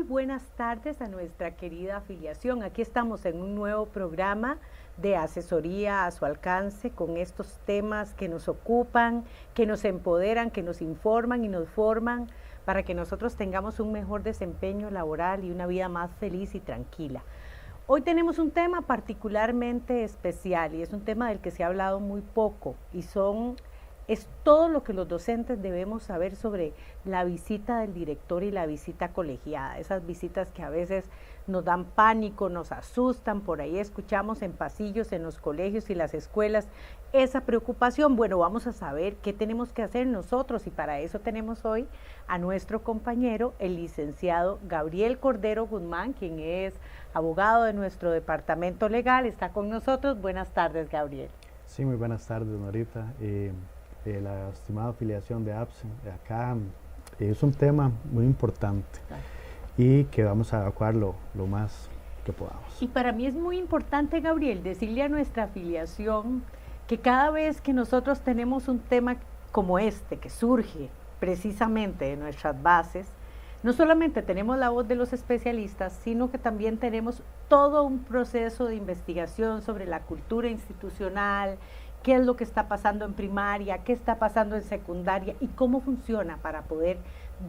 buenas tardes a nuestra querida afiliación. Aquí estamos en un nuevo programa de asesoría a su alcance con estos temas que nos ocupan, que nos empoderan, que nos informan y nos forman para que nosotros tengamos un mejor desempeño laboral y una vida más feliz y tranquila. Hoy tenemos un tema particularmente especial y es un tema del que se ha hablado muy poco y es todo lo que los docentes debemos saber sobre la visita del director y la visita colegiada, esas visitas que a veces nos dan pánico, nos asustan, por ahí escuchamos en pasillos, en los colegios y las escuelas esa preocupación. Bueno, vamos a saber qué tenemos que hacer nosotros y para eso tenemos hoy a nuestro compañero, el licenciado Gabriel Cordero Guzmán, quien es abogado de nuestro departamento legal, está con nosotros. Buenas tardes, Gabriel. Sí, muy buenas tardes, Norita. La estimada afiliación de APSEN, acá es un tema muy importante y que vamos a evacuar lo más que podamos. Y para mí es muy importante, Gabriel, decirle a nuestra afiliación que cada vez que nosotros tenemos un tema como este, que surge precisamente de nuestras bases, no solamente tenemos la voz de los especialistas, sino que también tenemos todo un proceso de investigación sobre la cultura institucional, qué es lo que está pasando en primaria, qué está pasando en secundaria y cómo funciona para poder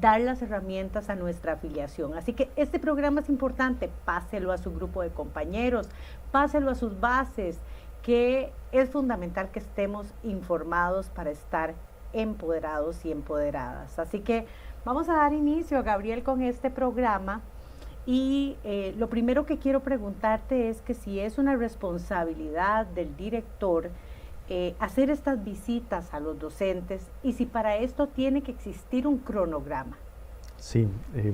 dar las herramientas a nuestra afiliación. Así que este programa es importante, páselo a su grupo de compañeros, páselo a sus bases, que es fundamental que estemos informados para estar empoderados y empoderadas. Así que vamos a dar inicio, Gabriel, con este programa y lo primero que quiero preguntarte es que si es una responsabilidad del director hacer estas visitas a los docentes y si para esto tiene que existir un cronograma. Sí,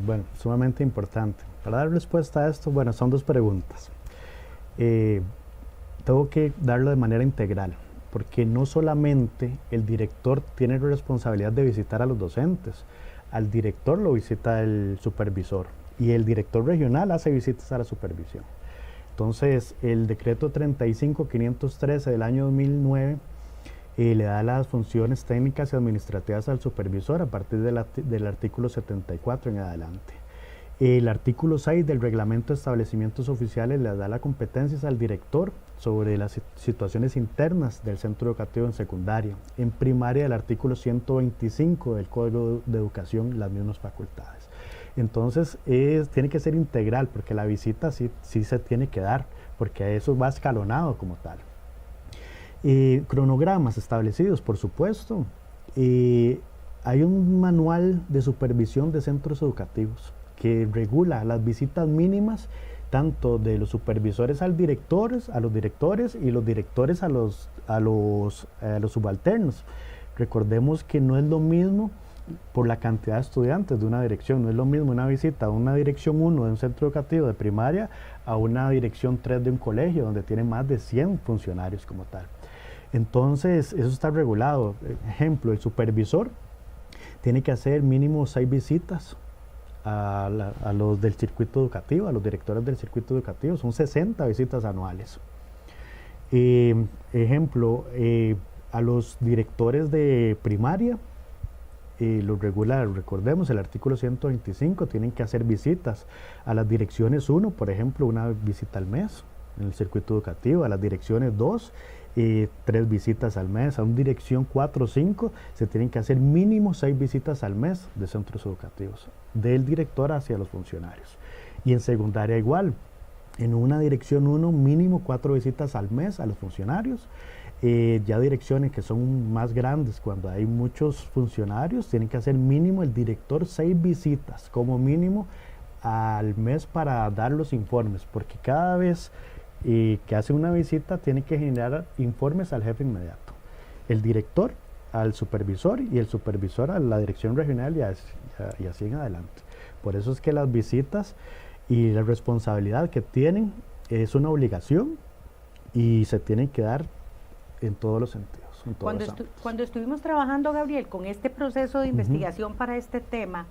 bueno, sumamente importante. Para dar respuesta a esto, bueno, son dos preguntas. Tengo que darlo de manera integral, porque no solamente el director tiene la responsabilidad de visitar a los docentes, al director lo visita el supervisor y el director regional hace visitas a la supervisión. Entonces, el decreto 35.513 del año 2009 le da las funciones técnicas y administrativas al supervisor a partir del artículo 74 en adelante. El artículo 6 del reglamento de establecimientos oficiales le da las competencias al director sobre las situaciones internas del centro educativo en secundaria. En primaria, el artículo 125 del Código de Educación, las mismas facultades. Entonces, tiene que ser integral, porque la visita sí se tiene que dar, porque eso va escalonado como tal. Cronogramas establecidos, por supuesto. Hay un manual de supervisión de centros educativos que regula las visitas mínimas tanto de los supervisores a los directores y los directores a los subalternos. Recordemos que no es lo mismo por la cantidad de estudiantes de una dirección, no es lo mismo una visita a una dirección 1 de un centro educativo de primaria a una dirección 3 de un colegio donde tiene más de 100 funcionarios como tal. Entonces, eso está regulado. Ejemplo, el supervisor tiene que hacer mínimo 6 visitas a los del circuito educativo, a los directores del circuito educativo, son 60 visitas anuales. Ejemplo, a los directores de primaria, lo regula, recordemos, el artículo 125, tienen que hacer visitas a las direcciones 1, por ejemplo, una visita al mes en el circuito educativo, a las direcciones 2, 3 visitas al mes, a una dirección 4 o 5, se tienen que hacer mínimo 6 visitas al mes de centros educativos, del director hacia los funcionarios. Y en secundaria igual, en una dirección 1, mínimo 4 visitas al mes a los funcionarios. Ya direcciones que son más grandes, cuando hay muchos funcionarios, tienen que hacer mínimo el director 6 visitas, como mínimo al mes para dar los informes, porque cada vez que hace una visita tiene que generar informes al jefe inmediato. El director al supervisor y el supervisor a la dirección regional y así en adelante. Por eso es que las visitas y la responsabilidad que tienen es una obligación y se tienen que dar en todos los sentidos. Cuando estuvimos trabajando, Gabriel, con este proceso de investigación para este tema,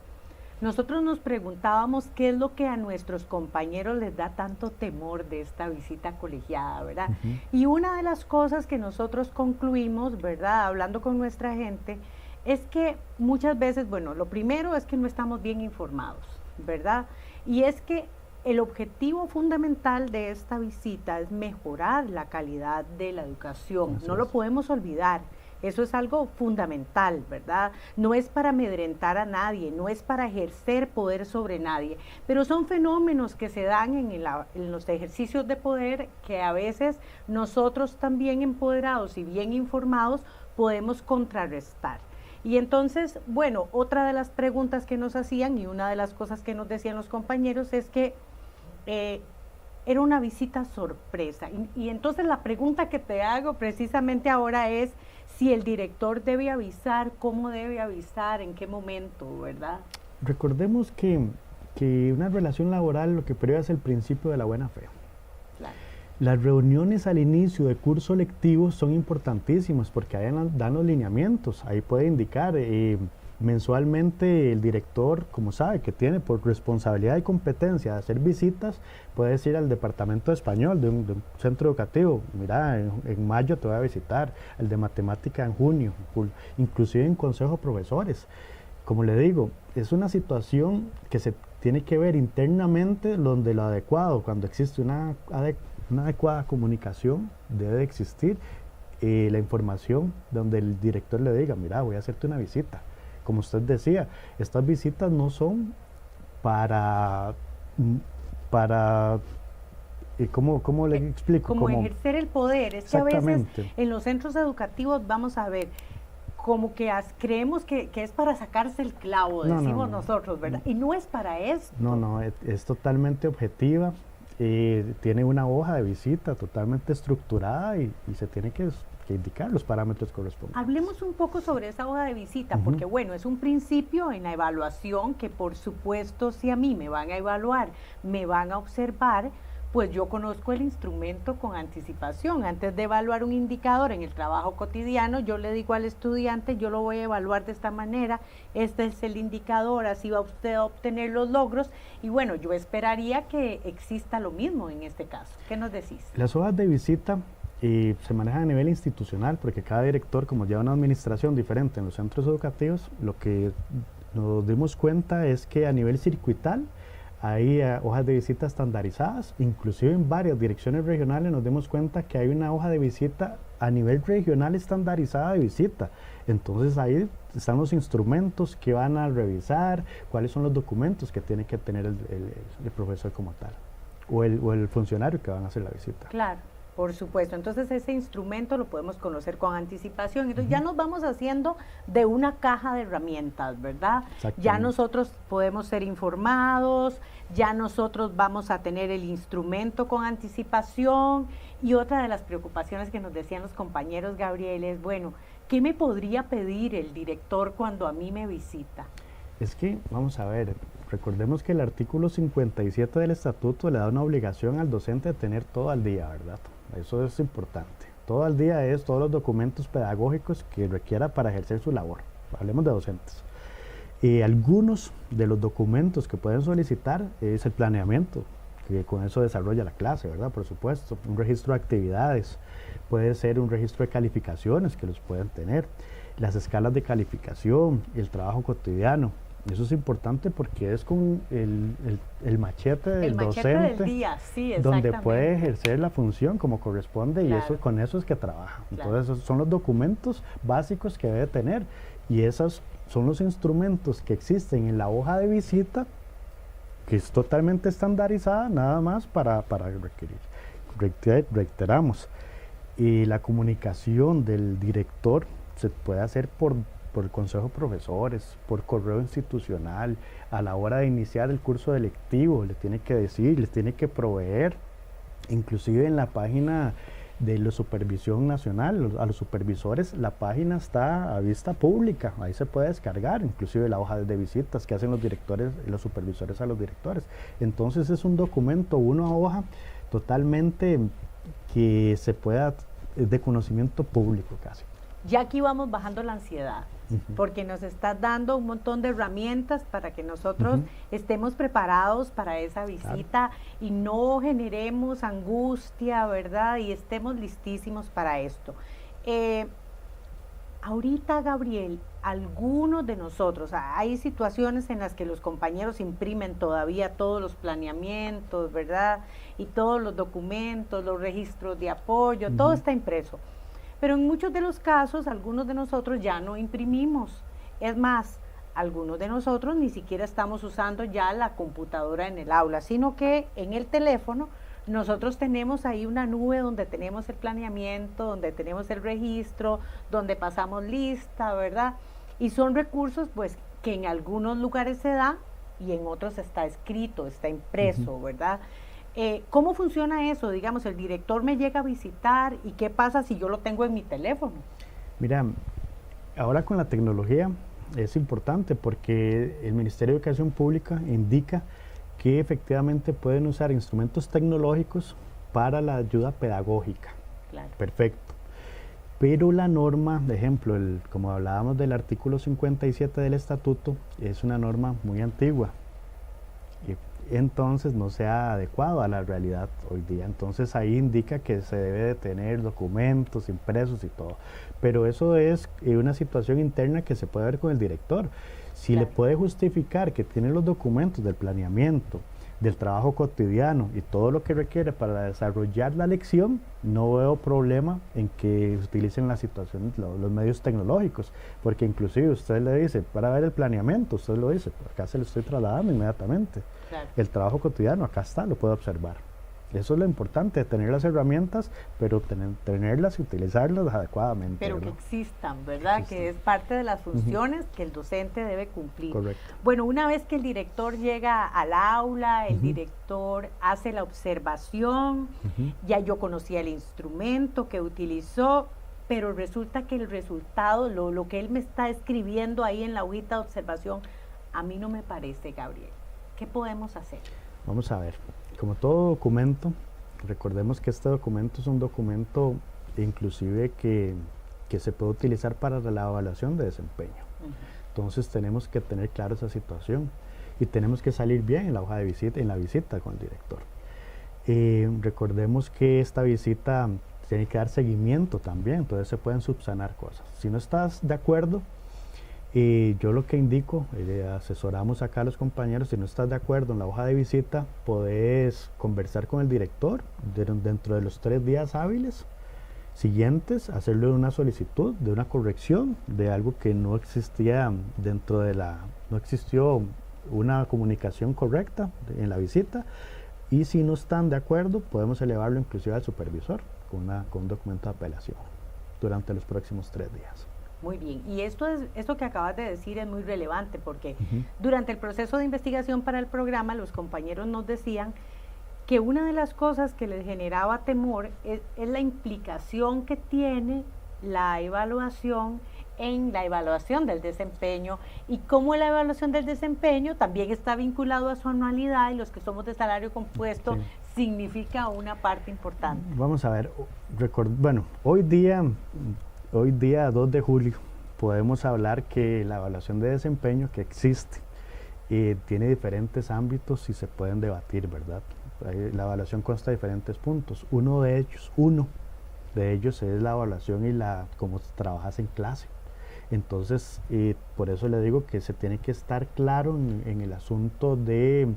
nosotros nos preguntábamos qué es lo que a nuestros compañeros les da tanto temor de esta visita colegiada, ¿verdad? Y una de las cosas que nosotros concluimos, ¿verdad?, hablando con nuestra gente, es que muchas veces, bueno, lo primero es que no estamos bien informados, ¿verdad? Y es que el objetivo fundamental de esta visita es mejorar la calidad de la educación. No lo podemos olvidar. Eso es algo fundamental, ¿verdad? No es para amedrentar a nadie, no es para ejercer poder sobre nadie, pero son fenómenos que se dan en los ejercicios de poder que a veces nosotros también empoderados y bien informados podemos contrarrestar. Y entonces, bueno, otra de las preguntas que nos hacían y una de las cosas que nos decían los compañeros es que era una visita sorpresa. Y entonces la pregunta que te hago precisamente ahora es si el director debe avisar, cómo debe avisar, en qué momento, ¿verdad? Recordemos que una relación laboral lo que prueba es el principio de la buena fe. Claro. Las reuniones al inicio de curso lectivo son importantísimas porque ahí dan los lineamientos, ahí puede indicar mensualmente el director, como sabe, que tiene por responsabilidad y competencia de hacer visitas, puede decir al departamento de español de un centro educativo, mira, en mayo te voy a visitar, el de matemática en junio, inclusive en consejo de profesores. Como le digo, es una situación que se tiene que ver internamente donde lo adecuado, cuando existe una adecuada comunicación, debe existir la información donde el director le diga, mira, voy a hacerte una visita. Como usted decía, estas visitas no son para ¿cómo le explico? Como ejercer el poder. Es que a veces en los centros educativos, vamos a ver, como que creemos que es para sacarse el clavo, decimos nosotros, ¿verdad? Y no es para eso. No, es totalmente objetiva. Tiene una hoja de visita totalmente estructurada y se tiene que indicar los parámetros correspondientes. Hablemos un poco sobre esa hoja de visita, porque bueno, es un principio en la evaluación que por supuesto si a mí me van a evaluar, me van a observar, pues yo conozco el instrumento con anticipación. Antes de evaluar un indicador en el trabajo cotidiano, yo le digo al estudiante, yo lo voy a evaluar de esta manera, este es el indicador, así va usted a obtener los logros, y bueno, yo esperaría que exista lo mismo en este caso. ¿Qué nos decís? Las hojas de visita se manejan a nivel institucional, porque cada director, como lleva una administración diferente en los centros educativos, lo que nos dimos cuenta es que a nivel circuital, hay hojas de visita estandarizadas, inclusive en varias direcciones regionales nos dimos cuenta que hay una hoja de visita a nivel regional estandarizada de visita. Entonces ahí están los instrumentos que van a revisar, cuáles son los documentos que tiene que tener el profesor como tal, o el funcionario que van a hacer la visita. Claro. Por supuesto, entonces ese instrumento lo podemos conocer con anticipación. Entonces ya nos vamos haciendo de una caja de herramientas, ¿verdad? Ya nosotros podemos ser informados, ya nosotros vamos a tener el instrumento con anticipación. Y otra de las preocupaciones que nos decían los compañeros, Gabriel, es, bueno, ¿qué me podría pedir el director cuando a mí me visita? Es que, vamos a ver, recordemos que el artículo 57 del estatuto le da una obligación al docente de tener todo al día, ¿verdad? Eso es importante. Todo al día es todos los documentos pedagógicos que requiera para ejercer su labor. Hablemos de docentes. Algunos de los documentos que pueden solicitar es el planeamiento, que con eso desarrolla la clase, ¿verdad? Por supuesto. Un registro de actividades, puede ser un registro de calificaciones que los pueden tener, las escalas de calificación, el trabajo cotidiano. Eso es importante porque es con el machete del docente del día, sí, donde puede ejercer la función como corresponde, claro. Y eso, con eso es que trabaja. Claro. Entonces esos son los documentos básicos que debe tener y esos son los instrumentos que existen en la hoja de visita, que es totalmente estandarizada nada más para requerir. Reiteramos, y la comunicación del director se puede hacer por el consejo de profesores, por correo institucional, a la hora de iniciar el curso electivo, le tiene que decir, les tiene que proveer, inclusive en la página de la supervisión nacional, a los supervisores, la página está a vista pública, ahí se puede descargar, inclusive la hoja de visitas que hacen los directores, los supervisores a los directores. Entonces es un documento, una hoja totalmente que se pueda, de conocimiento público casi. Ya aquí vamos bajando la ansiedad, porque nos está dando un montón de herramientas para que nosotros estemos preparados para esa visita, claro. Y no generemos angustia, ¿verdad? Y estemos listísimos para esto. Ahorita, Gabriel, algunos de nosotros, hay situaciones en las que los compañeros imprimen todavía todos los planeamientos, ¿verdad? Y todos los documentos, los registros de apoyo, todo está impreso. Pero en muchos de los casos, algunos de nosotros ya no imprimimos. Es más, algunos de nosotros ni siquiera estamos usando ya la computadora en el aula, sino que en el teléfono nosotros tenemos ahí una nube donde tenemos el planeamiento, donde tenemos el registro, donde pasamos lista, ¿verdad? Y son recursos pues que en algunos lugares se da y en otros está escrito, está impreso, ¿verdad? ¿Cómo funciona eso? Digamos, el director me llega a visitar y ¿qué pasa si yo lo tengo en mi teléfono? Mira, ahora con la tecnología es importante porque el Ministerio de Educación Pública indica que efectivamente pueden usar instrumentos tecnológicos para la ayuda pedagógica. Claro. Perfecto. Pero la norma, de ejemplo, como hablábamos del artículo 57 del estatuto, es una norma muy antigua y entonces no se ha adecuado a la realidad hoy día. Entonces ahí indica que se debe de tener documentos impresos y todo. Pero eso es una situación interna que se puede ver con el director. Si le puede justificar que tiene los documentos del planeamiento, del trabajo cotidiano y todo lo que requiere para desarrollar la lección, no veo problema en que utilicen las situaciones, los medios tecnológicos, porque inclusive usted le dice, para ver el planeamiento, usted lo dice, acá se lo estoy trasladando inmediatamente. Claro. El trabajo cotidiano, acá está, lo puede observar. Eso es lo importante, tener las herramientas, pero tenerlas y utilizarlas adecuadamente. Pero ¿verdad? Que existan, ¿verdad? Existen. Que es parte de las funciones que el docente debe cumplir. Correcto. Bueno, una vez que el director llega al aula, el director hace la observación, ya yo conocía el instrumento que utilizó, pero resulta que el resultado, lo que él me está escribiendo ahí en la hojita de observación, a mí no me parece, Gabriel. ¿Qué podemos hacer? Vamos a ver. Como todo documento, recordemos que este documento es un documento inclusive que se puede utilizar para la evaluación de desempeño. Entonces tenemos que tener claro esa situación y tenemos que salir bien en la hoja de visita, en la visita con el director. Recordemos que esta visita tiene que dar seguimiento también, entonces se pueden subsanar cosas. Si no estás de acuerdo, yo lo que indico, asesoramos acá a los compañeros, si no estás de acuerdo en la hoja de visita, podés conversar con el director dentro de los 3 días hábiles siguientes, hacerle una solicitud de una corrección de algo que no existía no existió una comunicación correcta en la visita, y si no están de acuerdo, podemos elevarlo inclusive al supervisor con un documento de apelación durante los próximos 3 días. Muy bien, y esto que acabas de decir es muy relevante porque durante el proceso de investigación para el programa los compañeros nos decían que una de las cosas que les generaba temor es la implicación que tiene la evaluación en la evaluación del desempeño y cómo la evaluación del desempeño también está vinculado a su anualidad y los que somos de salario compuesto significa una parte importante. Vamos a ver, bueno, hoy día 2 de julio podemos hablar que la evaluación de desempeño que existe tiene diferentes ámbitos y se pueden debatir, ¿verdad? La evaluación consta de diferentes puntos. Uno de ellos es la evaluación y cómo trabajas en clase. Entonces, por eso le digo que se tiene que estar claro en el asunto de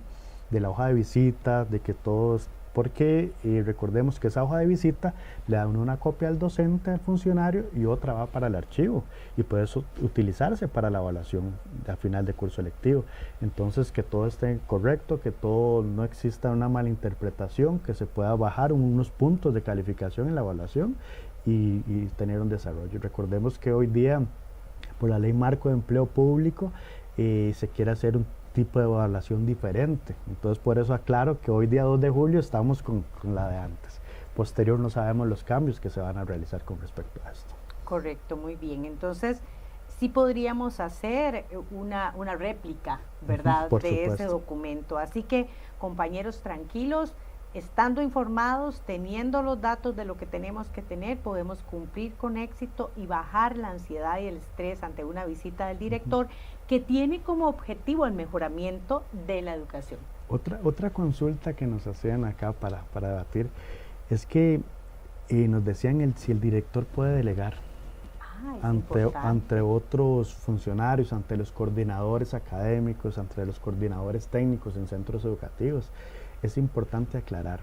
la hoja de visita, de que todos, porque recordemos que esa hoja de visita le dan una copia al docente, al funcionario, y otra va para el archivo y puede utilizarse para la evaluación al final de curso lectivo. Entonces, que todo esté correcto, que todo no exista una malinterpretación, que se pueda bajar unos puntos de calificación en la evaluación y tener un desarrollo. Recordemos que hoy día, por la Ley Marco de Empleo Público, se quiere hacer un tipo de evaluación diferente. Entonces, por eso aclaro que hoy día 2 de julio estamos con la de antes. Posterior no sabemos los cambios que se van a realizar con respecto a esto. Correcto, muy bien. Entonces, sí podríamos hacer una réplica, ¿verdad?, de ese documento. Así que, compañeros, tranquilos, estando informados, teniendo los datos de lo que tenemos que tener, podemos cumplir con éxito y bajar la ansiedad y el estrés ante una visita del director que tiene como objetivo el mejoramiento de la educación. Otra consulta que nos hacían acá para debatir es que nos decían si el director puede delegar. ante otros funcionarios, ante los coordinadores académicos, ante los coordinadores técnicos en centros educativos. Es importante aclarar,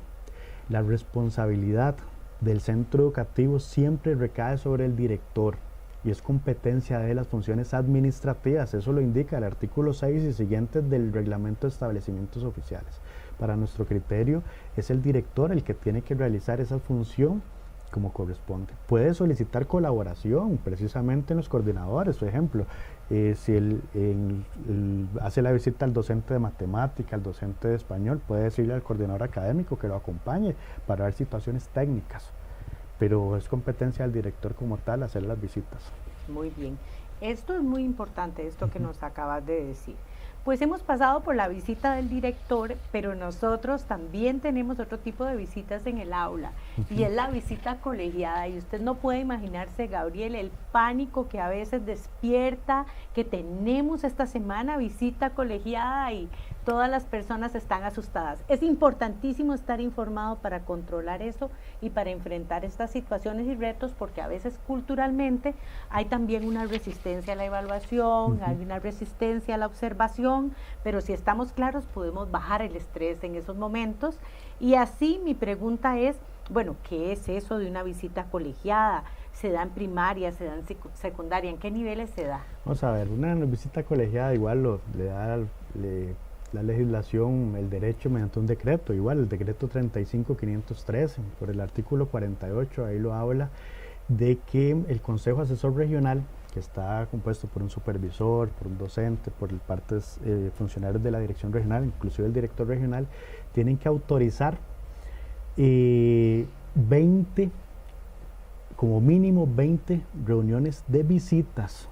la responsabilidad del centro educativo siempre recae sobre el director y es competencia de las funciones administrativas. Eso lo indica el artículo 6 y siguientes del reglamento de establecimientos oficiales. Para nuestro criterio, es el director el que tiene que realizar esa función como corresponde. Puede solicitar colaboración precisamente en los coordinadores. Por ejemplo, si él hace la visita al docente de matemática, al docente de español, puede decirle al coordinador académico que lo acompañe para ver situaciones técnicas, pero es competencia del director como tal hacer las visitas. Muy bien. Esto es muy importante, esto que nos acabas de decir. Pues hemos pasado por la visita del director, pero nosotros también tenemos otro tipo de visitas en el aula, y es la visita colegiada. Y usted no puede imaginarse, Gabriel, el pánico que a veces despierta, que tenemos esta semana visita colegiada y todas las personas están asustadas. Es importantísimo estar informado para controlar eso y para enfrentar estas situaciones y retos, porque a veces culturalmente hay también una resistencia a la evaluación, hay una resistencia a la observación, pero si estamos claros podemos bajar el estrés en esos momentos. Y así mi pregunta es, bueno, ¿qué es eso de una visita colegiada? ¿Se da en primaria, se da en secundaria? ¿En qué niveles se da? Vamos a ver, una visita colegiada igual le da la legislación, el derecho mediante un decreto, igual el decreto 35.513, por el artículo 48, ahí lo habla, de que el Consejo Asesor Regional, que está compuesto por un supervisor, por un docente, por partes funcionarios de la dirección regional, inclusive el director regional, tienen que autorizar como mínimo 20 reuniones de visitas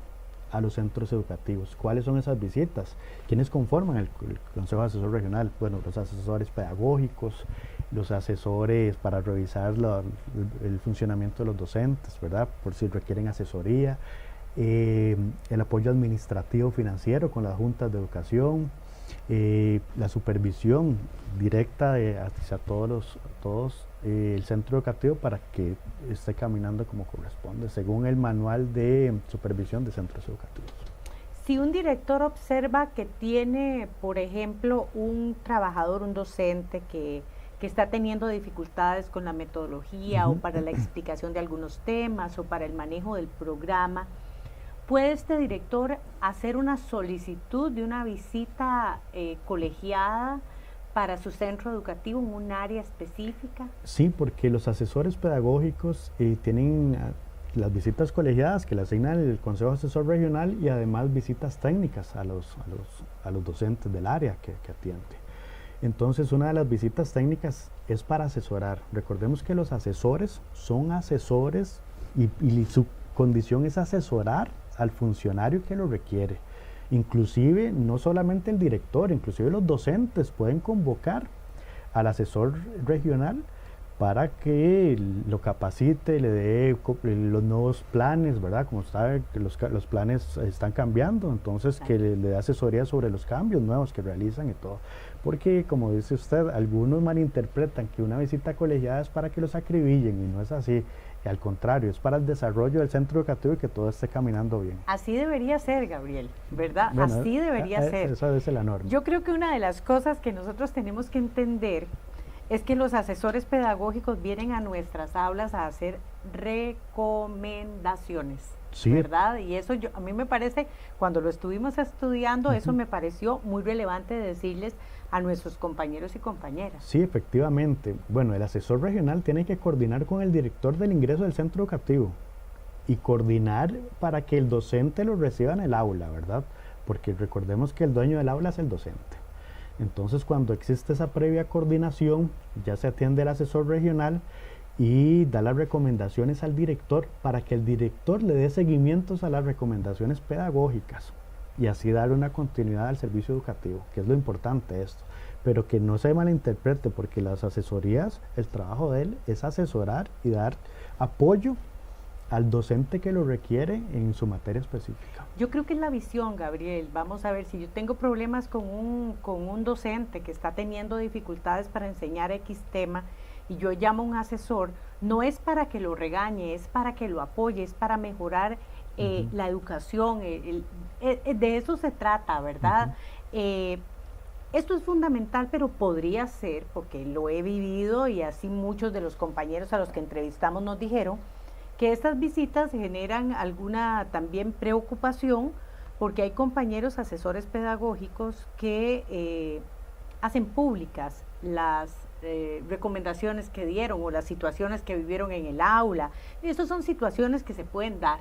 a los centros educativos. ¿Cuáles son esas visitas? ¿Quiénes conforman el Consejo Asesor Regional? Bueno, los asesores pedagógicos, los asesores para revisar el funcionamiento de los docentes, ¿verdad? Por si requieren asesoría, el apoyo administrativo financiero con las juntas de educación, la supervisión directa hacia todos el centro educativo para que esté caminando como corresponde, según el manual de supervisión de centros educativos. Si un director observa que tiene, por ejemplo, un trabajador, un docente que está teniendo dificultades con la metodología o para la explicación de algunos temas o para el manejo del programa, ¿puede este director hacer una solicitud de una visita colegiada para su centro educativo en un área específica? Sí, porque los asesores pedagógicos tienen las visitas colegiadas que le asigna el Consejo Asesor Regional y además visitas técnicas a los docentes del área que atiende. Entonces, una de las visitas técnicas es para asesorar. Recordemos que los asesores son asesores y su condición es asesorar al funcionario que lo requiere. Inclusive, no solamente el director, inclusive los docentes pueden convocar al asesor regional para que lo capacite, le dé los nuevos planes, ¿verdad? Como sabe que los planes están cambiando, entonces que le dé asesoría sobre los cambios nuevos que realizan y todo. Porque, como dice usted, algunos malinterpretan que una visita colegiada es para que los acribillen, y no es así. Y al contrario, es para el desarrollo del centro educativo y que todo esté caminando bien. Así debería ser, Gabriel, ¿verdad? Bueno, así debería ser. Esa es la norma. Yo creo que una de las cosas que nosotros tenemos que entender es que los asesores pedagógicos vienen a nuestras aulas a hacer recomendaciones, sí, ¿verdad? Y eso a mí me parece, cuando lo estuvimos estudiando, eso me pareció muy relevante decirles a nuestros compañeros y compañeras. Sí, efectivamente. Bueno, el asesor regional tiene que coordinar con el director del ingreso del centro educativo y coordinar para que el docente lo reciba en el aula, ¿verdad? Porque recordemos que el dueño del aula es el docente. Entonces, cuando existe esa previa coordinación, ya se atiende el asesor regional y da las recomendaciones al director para que el director le dé seguimientos a las recomendaciones pedagógicas y así dar una continuidad al servicio educativo, que es lo importante esto, pero que no se malinterprete, porque las asesorías, el trabajo de él es asesorar y dar apoyo al docente que lo requiere en su materia específica. Yo creo que es la visión, Gabriel. Vamos a ver, si yo tengo problemas con un docente que está teniendo dificultades para enseñar X tema y yo llamo a un asesor, no es para que lo regañe, es para que lo apoye, es para mejorar la educación, de eso se trata, ¿verdad? Esto es fundamental, pero podría ser, porque lo he vivido y así muchos de los compañeros a los que entrevistamos nos dijeron, que estas visitas generan alguna también preocupación, porque hay compañeros asesores pedagógicos que hacen públicas las recomendaciones que dieron o las situaciones que vivieron en el aula. Estas son situaciones que se pueden dar.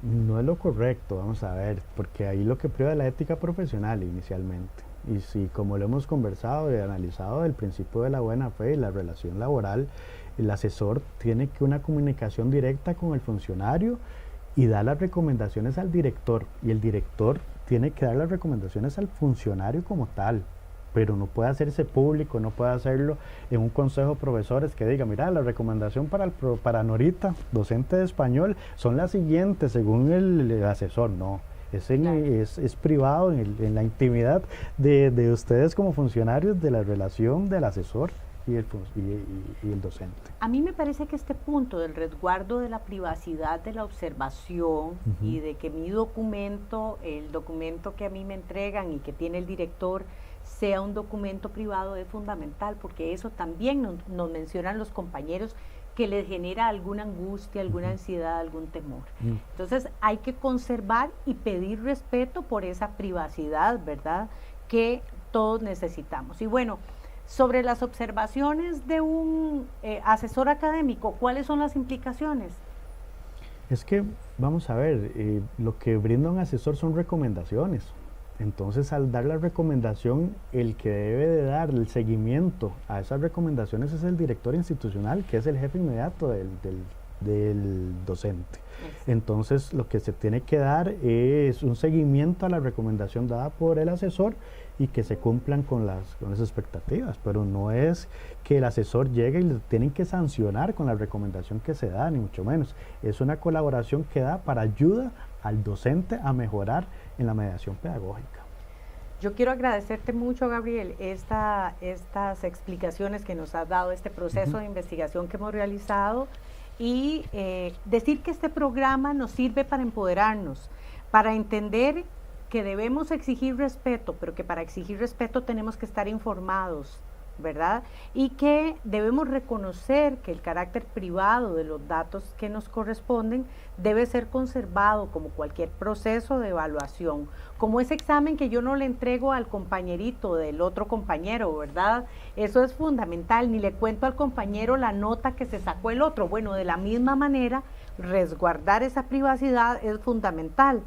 No es lo correcto, vamos a ver, porque ahí lo que priva es la ética profesional inicialmente. Y si, como lo hemos conversado y analizado, el principio de la buena fe y la relación laboral, el asesor tiene que una comunicación directa con el funcionario y da las recomendaciones al director, y el director tiene que dar las recomendaciones al funcionario como tal, pero no puede hacerse público, no puede hacerlo en un consejo de profesores que diga, mira, la recomendación para Norita, docente de español, son las siguientes según el asesor. No, es privado en la intimidad de ustedes como funcionarios, de la relación del asesor y el docente. A mí me parece que este punto del resguardo de la privacidad de la observación y de que mi documento, el documento que a mí me entregan y que tiene el director, sea un documento privado es fundamental, porque eso también nos mencionan los compañeros, que les genera alguna angustia, alguna ansiedad, algún temor. Entonces hay que conservar y pedir respeto por esa privacidad, ¿verdad?, que todos necesitamos. Y bueno, sobre las observaciones de un asesor académico, ¿cuáles son las implicaciones? Es que, vamos a ver, lo que brinda un asesor son recomendaciones. Entonces, al dar la recomendación, el que debe de dar el seguimiento a esas recomendaciones es el director institucional, que es el jefe inmediato del docente. Entonces, lo que se tiene que dar es un seguimiento a la recomendación dada por el asesor y que se cumplan con las expectativas, pero no es que el asesor llegue y le tienen que sancionar con la recomendación que se da, ni mucho menos. Es una colaboración que da para ayuda al docente a mejorar en la mediación pedagógica. Yo quiero agradecerte mucho, Gabriel, estas explicaciones que nos has dado, este proceso de investigación que hemos realizado, y decir que este programa nos sirve para empoderarnos, para entender que debemos exigir respeto, pero que para exigir respeto tenemos que estar informados, ¿verdad? Y que debemos reconocer que el carácter privado de los datos que nos corresponden debe ser conservado como cualquier proceso de evaluación, como ese examen que yo no le entrego al compañerito del otro compañero, ¿verdad? Eso es fundamental, ni le cuento al compañero la nota que se sacó el otro. Bueno, de la misma manera, resguardar esa privacidad es fundamental.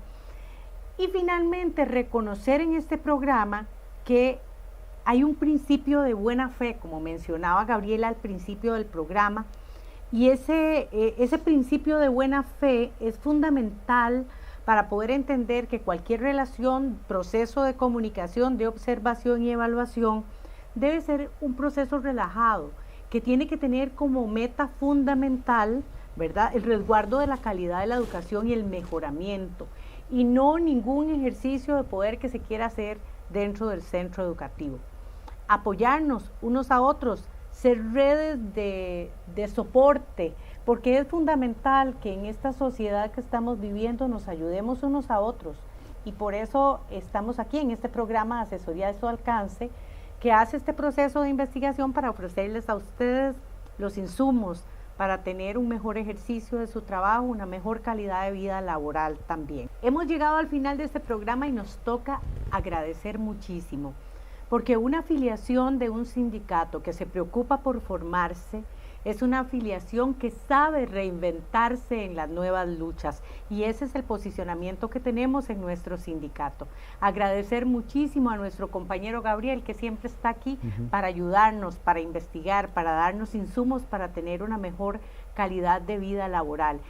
Y finalmente, reconocer en este programa que hay un principio de buena fe, como mencionaba Gabriela al principio del programa, y ese principio de buena fe es fundamental para poder entender que cualquier relación, proceso de comunicación, de observación y evaluación, debe ser un proceso relajado, que tiene que tener como meta fundamental, ¿verdad?, el resguardo de la calidad de la educación y el mejoramiento, y no ningún ejercicio de poder que se quiera hacer dentro del centro educativo. Apoyarnos unos a otros, ser redes de soporte, porque es fundamental que en esta sociedad que estamos viviendo nos ayudemos unos a otros, y por eso estamos aquí en este programa de asesoría de su alcance, que hace este proceso de investigación para ofrecerles a ustedes los insumos para tener un mejor ejercicio de su trabajo, una mejor calidad de vida laboral también. Hemos llegado al final de este programa y nos toca agradecer muchísimo, porque una afiliación de un sindicato que se preocupa por formarse es una afiliación que sabe reinventarse en las nuevas luchas, y ese es el posicionamiento que tenemos en nuestro sindicato. Agradecer muchísimo a nuestro compañero Gabriel, que siempre está aquí para ayudarnos, para investigar, para darnos insumos para tener una mejor calidad de vida laboral.